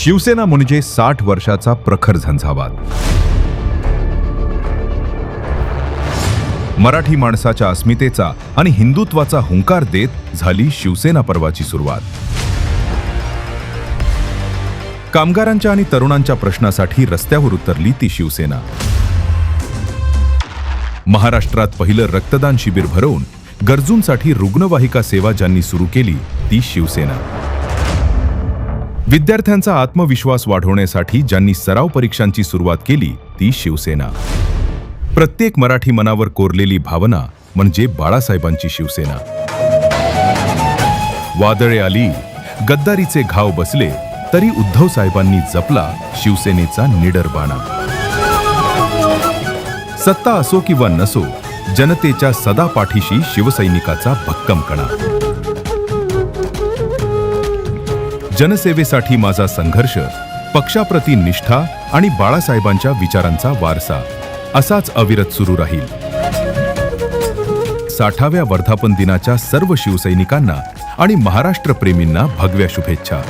शिवसेना म्हणजे 60 वर्षाचा प्रखर झंझावात. मराठी माणसाच्या अस्मितेचा आणि हिंदुत्वाचा हुंकार देत झाली शिवसेना पर्वाची सुरुवात. कामगारांच्या आणि तरुणांच्या प्रश्नासाठी रस्त्यावर उतरली ती शिवसेना. महाराष्ट्रात पहिलं रक्तदान शिबिर भरवून गरजूंसाठी रुग्णवाहिका सेवा ज्यांनी सुरू केली ती शिवसेना. विद्यार्थ्यांचा आत्मविश्वास वाढवण्यासाठी ज्यांनी सराव परीक्षांची सुरुवात केली ती शिवसेना. प्रत्येक मराठी मनावर कोरलेली भावना म्हणजे बाळासाहेबांची शिवसेना. वादळे आली, गद्दारीचे घाव बसले, तरी उद्धव साहेबांनी जपला शिवसेनेचा निडर बाणा. सत्ता असो किंवा नसो, जनतेच्या सदा पाठीशी शिवसैनिकाचा भक्कम कणा. जनसेवेसाठी माझा संघर्ष, पक्षाप्रती निष्ठा आणि बाळासाहेबांच्या विचारांचा वारसा असाच अविरत सुरू राहील. 60व्या वर्धापन दिनाच्या सर्व शिवसैनिकांना आणि महाराष्ट्र प्रेमींना भगव्या शुभेच्छा.